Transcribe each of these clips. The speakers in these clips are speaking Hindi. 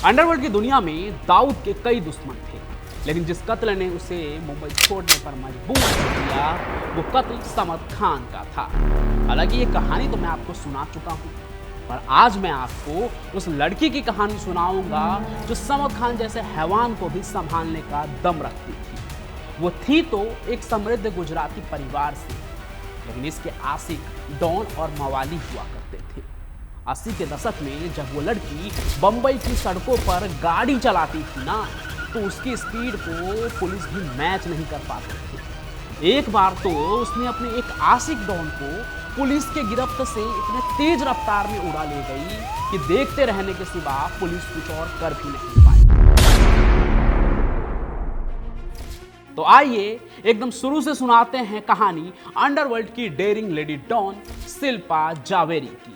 अंडरवर्ल्ड की दुनिया में दाऊद के कई दुश्मन थे, लेकिन जिस कत्ल ने उसे मुंबई छोड़ने पर मजबूर कर दिया वो कत्ल समद खान का था। हालांकि ये कहानी तो मैं आपको सुना चुका हूँ, पर आज मैं आपको उस लड़की की कहानी सुनाऊंगा जो समद खान जैसे हैवान को भी संभालने का दम रखती थी। वो थी तो एक समृद्ध गुजराती परिवार से, लेकिन इसके आशिक डॉन और मवाली हुआ करते थे। 80 के दशक में जब वो लड़की बंबई की सड़कों पर गाड़ी चलाती थी ना, तो उसकी स्पीड को पुलिस भी मैच नहीं कर पाते थे। एक बार तो उसने अपने एक आशिक डॉन को पुलिस के गिरफ्त से इतने तेज रफ्तार में उड़ा ले गई कि देखते रहने के सिवा पुलिस कुछ और कर भी नहीं पाई। तो आइए एकदम शुरू से सुनाते हैं कहानी अंडरवर्ल्ड की daring lady don Shilpa Javeri की।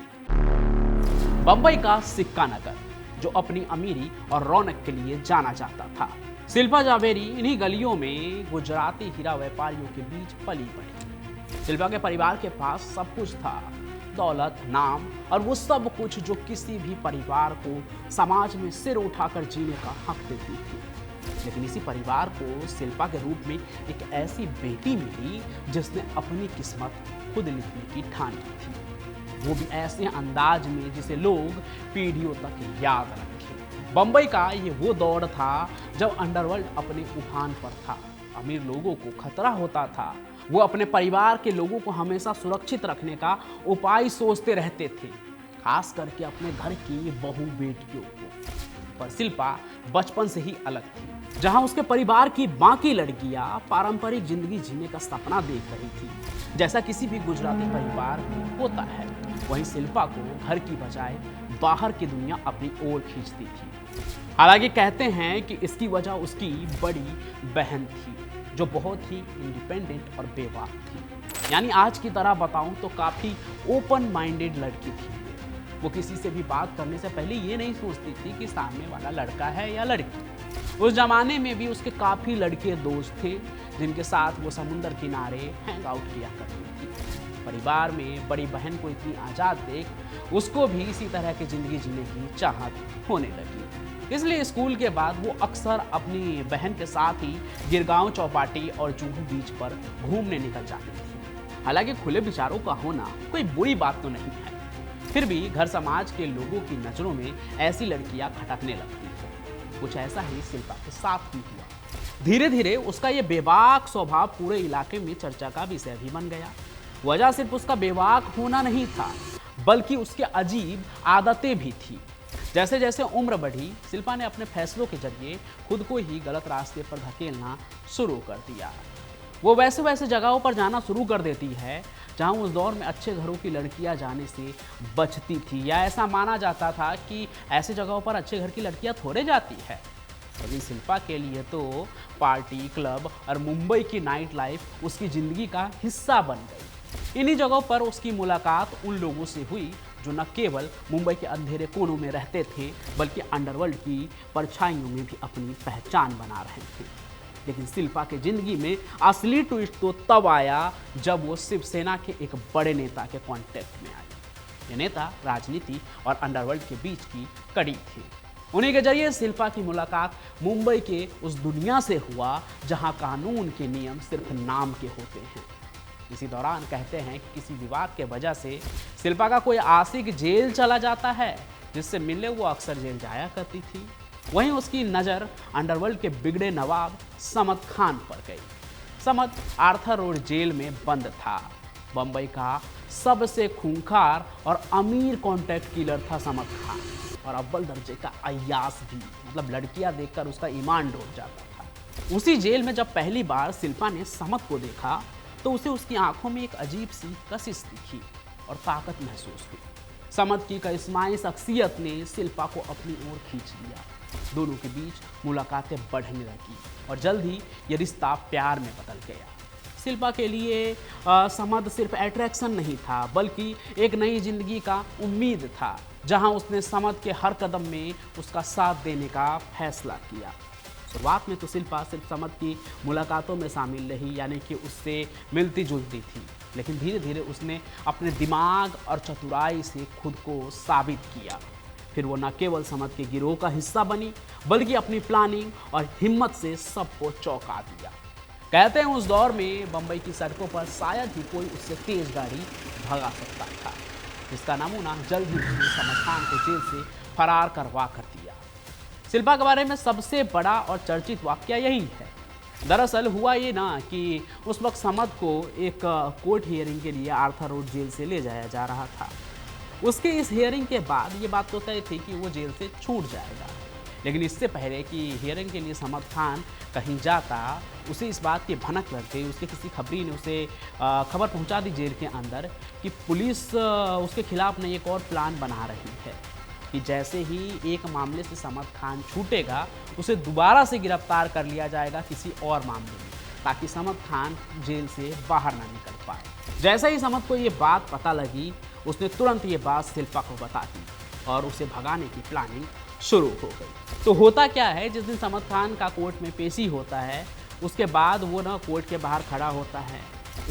बंबई का सिक्का नगर जो अपनी अमीरी और रौनक के लिए जाना जाता था। शिल्पा जावेरी इन्हीं गलियों में गुजराती हीरा व्यापारियों के बीच पली बढ़ी। शिल्पा के परिवार के पास सब कुछ था, दौलत, नाम और वो सब कुछ जो किसी भी परिवार को समाज में सिर उठाकर जीने का हक देती थी। लेकिन इसी परिवार को शिल्पा के रूप में एक ऐसी बेटी मिली जिसने अपनी किस्मत खुद लिखने की ठान की थी, वो भी ऐसे अंदाज में जिसे लोग पीढ़ियों तक याद रखें। बंबई का ये वो दौर था जब अंडरवर्ल्ड अपने उफान पर था। अमीर लोगों को खतरा होता था, वो अपने परिवार के लोगों को हमेशा सुरक्षित रखने का उपाय सोचते रहते थे, खास करके अपने घर की बहू बेटियों को। पर शिल्पा बचपन से ही अलग थी। जहां उसके परिवार की बाकी लड़कियां पारंपरिक जिंदगी जीने का सपना देख रही थी, जैसा किसी भी गुजराती परिवार में होता है, वहीं शिल्पा को घर की बजाय बाहर की दुनिया अपनी ओर खींचती थी। हालांकि कहते हैं कि इसकी वजह उसकी बड़ी बहन थी जो बहुत ही इंडिपेंडेंट और बेबाक थी। यानी आज की तरह बताऊं तो काफ़ी ओपन माइंडेड लड़की थी। वो किसी से भी बात करने से पहले ये नहीं सोचती थी कि सामने वाला लड़का है या लड़की। उस जमाने में भी उसके काफ़ी लड़के दोस्त थे जिनके साथ वो समुंदर किनारे हैंग आउट किया करती थी। परिवार में बड़ी बहन को इतनी आज़ाद देख उसको भी इसी तरह की ज़िंदगी जीने की चाहत होने लगी। इसलिए स्कूल के बाद वो अक्सर अपनी बहन के साथ ही गिरगांव चौपाटी और जुहू बीच पर घूमने निकल जाती थी। हालांकि खुले विचारों का होना कोई बुरी बात तो नहीं है, फिर भी घर समाज के लोगों की नज़रों में ऐसी लड़कियां खटकने लगती हैं। कुछ ऐसा ही शिल्पा के साथ भी हुआ। धीरे धीरे उसका ये बेबाक स्वभाव पूरे इलाके में चर्चा का विषय भी बन गया। वजह सिर्फ उसका बेबाक होना नहीं था, बल्कि उसके अजीब आदतें भी थी। जैसे जैसे उम्र बढ़ी, शिल्पा ने अपने फैसलों के जरिए खुद को ही गलत रास्ते पर धकेलना शुरू कर दिया। वो वैसे वैसे जगहों पर जाना शुरू कर देती है जहां उस दौर में अच्छे घरों की लड़कियां जाने से बचती थी, या ऐसा माना जाता था कि ऐसे जगहों पर अच्छे घर की लड़कियां थोड़े जाती है। लेकिन शिल्पा के लिए तो पार्टी, क्लब और मुंबई की नाइट लाइफ उसकी ज़िंदगी का हिस्सा बन गई। इन्हीं जगहों पर उसकी मुलाकात उन लोगों से हुई जो न केवल मुंबई के अंधेरे कोनों में रहते थे, बल्कि अंडरवर्ल्ड की परछाइयों में भी अपनी पहचान बना रहे थे। लेकिन शिल्पा की जिंदगी में असली ट्विस्ट तो तब आया जब वो शिवसेना के एक बड़े नेता के कांटेक्ट में आई। ये नेता राजनीति और अंडरवर्ल्ड के बीच की कड़ी थी। उन्हीं के जरिए शिल्पा की मुलाकात मुंबई के उस दुनिया से हुआ जहां कानून के नियम सिर्फ नाम के होते हैं। इसी दौरान कहते हैं कि किसी विवाद के वजह से शिल्पा का कोई आशिक जेल चला जाता है, जिससे मिलने वो अक्सर जेल जाया करती थी। वहीं उसकी नज़र अंडरवर्ल्ड के बिगड़े नवाब समद खान पर गई। समद आर्थर रोड जेल में बंद था। बंबई का सबसे खूंखार और अमीर कॉन्ट्रैक्ट किलर था समद खान, और अव्वल दर्जे का अय्यास भी। मतलब लड़कियां देखकर उसका ईमान डूब जाता था। उसी जेल में जब पहली बार शिल्पा ने समद को देखा तो उसे उसकी आंखों में एक अजीब सी कशिश दिखी और ताकत महसूस हुई। समद की करिश्माई शख्सियत ने शिल्पा को अपनी ओर खींच लिया। दोनों के बीच मुलाकातें बढ़ने लगी और जल्द ही ये रिश्ता प्यार में बदल गया। शिल्पा के लिए समद सिर्फ अट्रैक्शन नहीं था, बल्कि एक नई जिंदगी का उम्मीद था, जहां उसने समद के हर कदम में उसका साथ देने का फैसला किया। शुरुआत में तो शिल्पा सिर्फ समद की मुलाकातों में शामिल रही, यानी कि उससे मिलती जुलती थी, लेकिन धीरे धीरे उसने अपने दिमाग और चतुराई से खुद को साबित किया। फिर वो न केवल समद के गिरोह का हिस्सा बनी, बल्कि अपनी प्लानिंग और हिम्मत से सबको चौंका दिया। कहते हैं उस दौर में बंबई की सड़कों पर शायद ही कोई उससे तेज गाड़ी भगा सकता था, जिसका नमूना जल्द ही उसने समद खान को जेल से फरार करवा कर दिया। शिल्पा के बारे में सबसे बड़ा और चर्चित वाकया यही है। दरअसल हुआ ये ना कि उस वक्त समद को एक कोर्ट हियरिंग के लिए आर्थर रोड जेल से ले जाया जा रहा था। उसके इस हियरिंग के बाद ये बात तो तय थी कि वो जेल से छूट जाएगा, लेकिन इससे पहले कि हियरिंग के लिए समद खान कहीं जाता, उसे इस बात की भनक लग गई। उसके किसी खबरी ने उसे खबर पहुंचा दी जेल के अंदर कि पुलिस उसके खिलाफ ने एक और प्लान बना रही है कि जैसे ही एक मामले से समद खान छूटेगा, उसे दोबारा से गिरफ्तार कर लिया जाएगा किसी और मामले में, ताकि समद खान जेल से बाहर ना निकल पाए। जैसे ही समद को ये बात पता लगी, उसने तुरंत ये बात शिल्पा को बता दी और उसे भगाने की प्लानिंग शुरू हो गई। तो होता क्या है, जिस दिन समद खान का कोर्ट में पेशी होता है, उसके बाद वो ना कोर्ट के बाहर खड़ा होता है।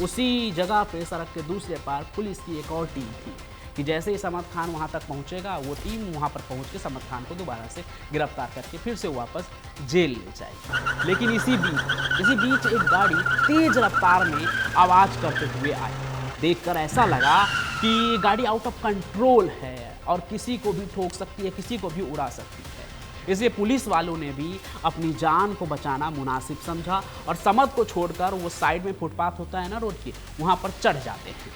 उसी जगह पे सड़क के दूसरे पार पुलिस की एक और टीम थी कि जैसे ही समद खान वहाँ तक पहुँचेगा, वो टीम वहाँ पर पहुँच के समद खान को दोबारा से गिरफ्तार करके फिर से वापस जेल ले जाएगी। लेकिन इसी बीच एक गाड़ी तेज रफ्तार में आवाज़ करते हुए आई। देखकर ऐसा लगा कि गाड़ी आउट ऑफ कंट्रोल है और किसी को भी ठोक सकती है, किसी को भी उड़ा सकती है। इसलिए पुलिस वालों ने भी अपनी जान को बचाना मुनासिब समझा और समद को छोड़कर वो साइड में फुटपाथ होता है ना रोड के, वहाँ पर चढ़ जाते हैं।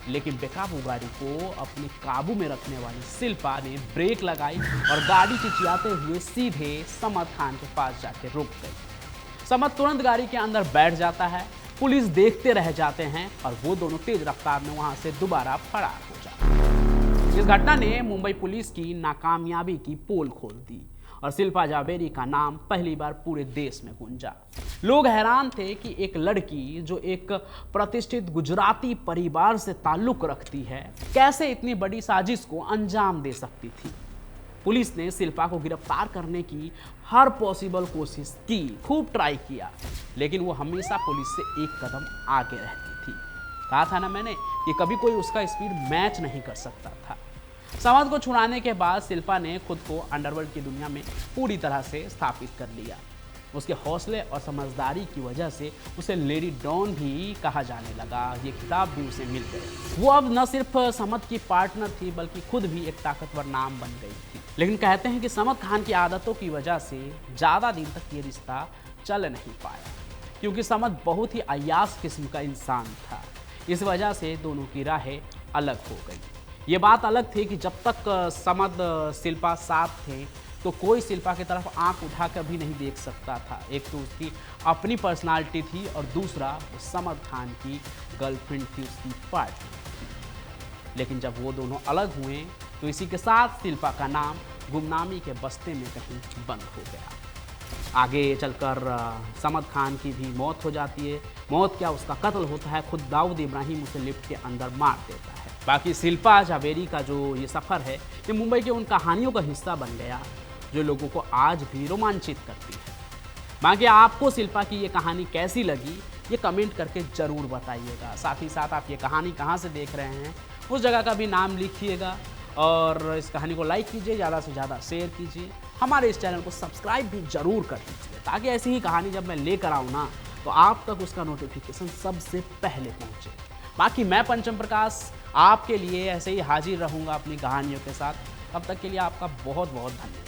लेकिन बेकाबू गाड़ी को अपने काबू में रखने वाली शिल्पा ने ब्रेक लगाई और गाड़ी चिचियाते हुए सीधे समद खान के पास जाके रुक गई। समद तुरंत गाड़ी के अंदर बैठ जाता है। पुलिस देखते रह जाते हैं और वो दोनों तेज रफ्तार में वहां से दोबारा फरार हो जाते हैं। इस घटना ने मुंबई पुलिस की नाकामयाबी की पोल खोल दी और शिल्पा जावेरी का नाम पहली बार पूरे देश में गूंजा। लोग हैरान थे कि एक लड़की जो एक प्रतिष्ठित गुजराती परिवार से ताल्लुक रखती है, कैसे इतनी बड़ी साजिश को अंजाम दे सकती थी। पुलिस ने शिल्पा को गिरफ्तार करने की हर पॉसिबल कोशिश की, खूब ट्राई किया, लेकिन वो हमेशा पुलिस से एक कदम आगे रहती थी। कहा था ना मैंने कि कभी कोई उसका स्पीड मैच नहीं कर सकता था। समद को छुड़ाने के बाद शिल्पा ने खुद को अंडरवर्ल्ड की दुनिया में पूरी तरह से स्थापित कर लिया। उसके हौसले और समझदारी की वजह से उसे लेडी डॉन भी कहा जाने लगा। ये खिताब भी उसे मिल गए। वो अब न सिर्फ समद की पार्टनर थी, बल्कि खुद भी एक ताकतवर नाम बन गई थी। लेकिन कहते हैं कि समद खान की आदतों की वजह से ज़्यादा दिन तक ये रिश्ता चल नहीं पाया, क्योंकि समद बहुत ही अय्याश किस्म का इंसान था। इस वजह से दोनों की राहें अलग हो गई। ये बात अलग थी कि जब तक समद शिल्पा साथ थे तो कोई शिल्पा की तरफ आंख उठाकर भी नहीं देख सकता था। एक तो उसकी अपनी पर्सनालिटी थी और दूसरा वो समद खान की गर्लफ्रेंड थी, उसकी पार्टनर थी। लेकिन जब वो दोनों अलग हुए तो इसी के साथ शिल्पा का नाम गुमनामी के बस्ते में कहीं बंद हो गया। आगे चलकर समद खान की भी मौत हो जाती है। मौत क्या, उसका कत्ल होता है। खुद दाऊद इब्राहिम उसे लिफ्ट के अंदर मार देता है। बाकी शिल्पा जावेरी का जो ये सफ़र है, ये मुंबई के उन कहानियों का हिस्सा बन गया जो लोगों को आज भी रोमांचित करती है। बाकी आपको शिल्पा की ये कहानी कैसी लगी, ये कमेंट करके ज़रूर बताइएगा। साथ ही साथ आप ये कहानी कहाँ से देख रहे हैं, उस जगह का भी नाम लिखिएगा और इस कहानी को लाइक कीजिए, ज़्यादा से ज़्यादा शेयर कीजिए। हमारे इस चैनल को सब्सक्राइब भी ज़रूर कर दीजिए, ताकि ऐसी ही कहानी जब मैं लेकर आऊँ ना, तो आप तक उसका नोटिफिकेशन सबसे पहले पहुँचे। बाकी मैं पंचम प्रकाश आपके लिए ऐसे ही हाजिर रहूँगा अपनी कहानियों के साथ। तब तक के लिए आपका बहुत बहुत धन्यवाद।